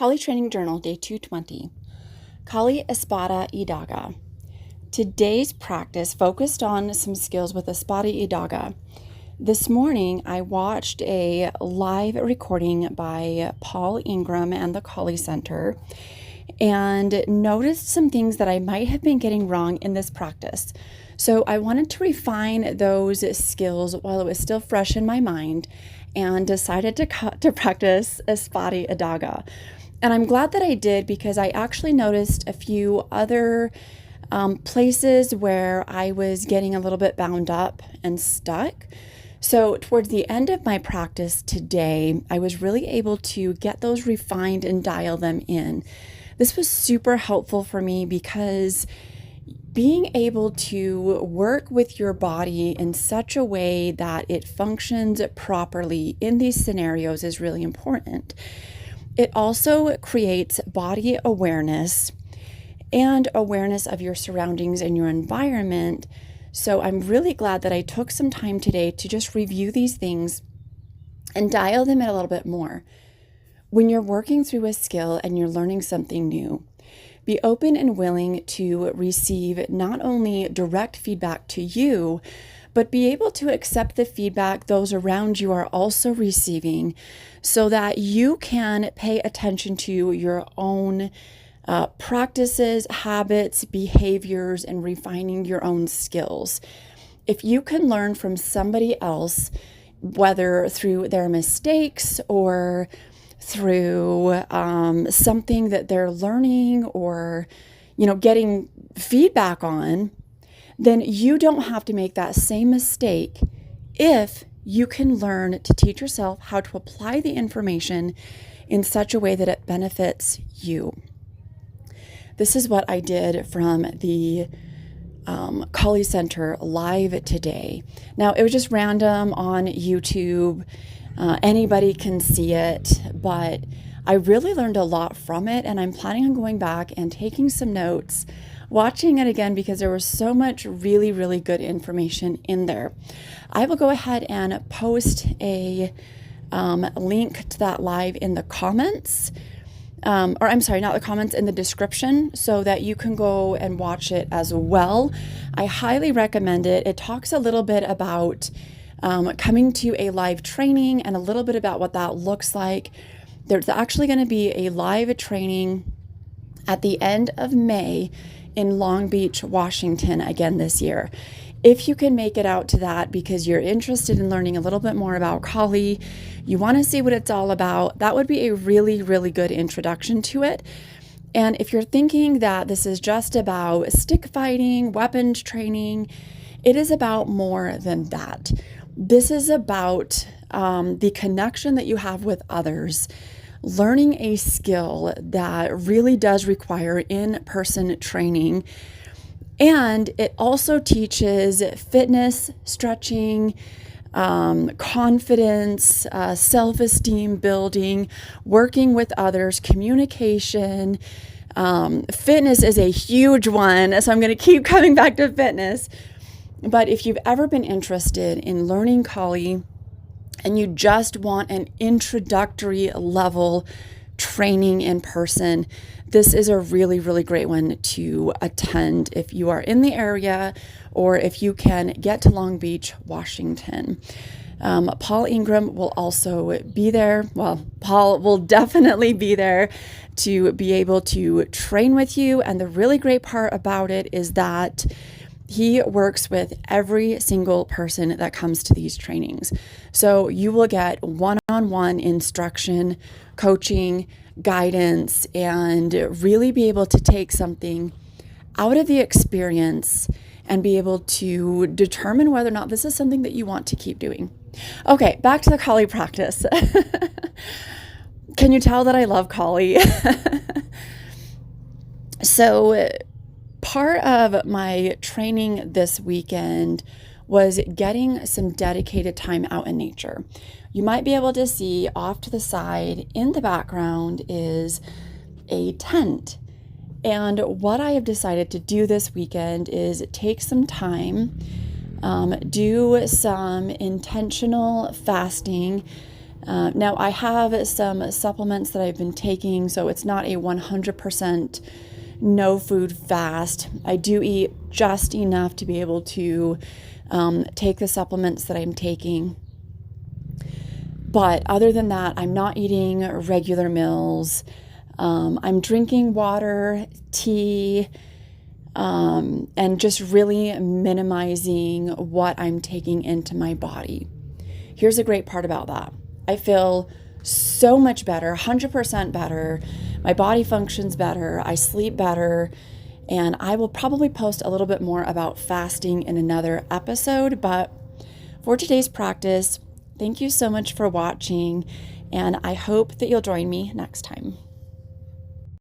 Kali Training Journal, Day 220. Kali Espada Y Daga. Today's practice focused on some skills with Espada Y Daga. This morning, I watched a live recording by Paul Ingram and the Kali Center and noticed some things that I might have been getting wrong in this practice. So I wanted to refine those skills while it was still fresh in my mind and decided to practice Espada Y Daga. And I'm glad that I did because I actually noticed a few other places where I was getting a little bit bound up and stuck. So towards the end of my practice today, I was really able to get those refined and dial them in. This was super helpful for me because being able to work with your body in such a way that it functions properly in these scenarios is really important. It also creates body awareness and awareness of your surroundings and your environment. So I'm really glad that I took some time today to just review these things and dial them in a little bit more. When you're working through a skill and you're learning something new, be open and willing to receive not only direct feedback to you, but be able to accept the feedback those around you are also receiving so that you can pay attention to your own practices, habits, behaviors, and refining your own skills. If you can learn from somebody else, whether through their mistakes or through something that they're learning or, getting feedback on, then you don't have to make that same mistake if you can learn to teach yourself how to apply the information in such a way that it benefits you. This is what I did from the Kali Center live today. Now, it was just random on YouTube. Anybody can see it, but I really learned a lot from it, and I'm planning on going back and taking some notes, watching it again because there was so much really, really good information in there. I will go ahead and post a link to that live in the comments, not the comments, in the description so that you can go and watch it as well. I highly recommend it. It talks a little bit about coming to a live training and a little bit about what that looks like. There's actually going to be a live training at the end of May in Long Beach, Washington again this year. If you can make it out to that because you're interested in learning a little bit more about Kali, you want to see what it's all about, that would be a really, really good introduction to it. And if you're thinking that this is just about stick fighting, weapons training, it is about more than that. This is about the connection that you have with others, learning a skill that really does require in-person training. And it also teaches fitness, stretching, confidence, self-esteem building, working with others, communication. Fitness is a huge one, so I'm going to keep coming back to fitness. But if you've ever been interested in learning Kali and you just want an introductory level training in person, this is a really, really great one to attend if you are in the area or if you can get to Long Beach, Washington. Paul Ingram will also be there. Well, Paul will definitely be there to be able to train with you. And the really great part about it is that he works with every single person that comes to these trainings. So you will get one-on-one instruction, coaching, guidance, and really be able to take something out of the experience and be able to determine whether or not this is something that you want to keep doing. Okay, back to the Kali practice. Can you tell that I love Kali? So part of my training this weekend was getting some dedicated time out in nature. You might be able to see off to the side in the background is a tent. And what I have decided to do this weekend is take some time, do some intentional fasting, Now, I have some supplements that I've been taking, so it's not a 100% no food fast. I do eat just enough to be able to take the supplements that I'm taking. But other than that, I'm not eating regular meals. I'm drinking water, tea, and just really minimizing what I'm taking into my body. Here's a great part about that. I feel so much better, 100% better. My body functions better. I sleep better. And I will probably post a little bit more about fasting in another episode. But for today's practice, thank you so much for watching. And I hope that you'll join me next time.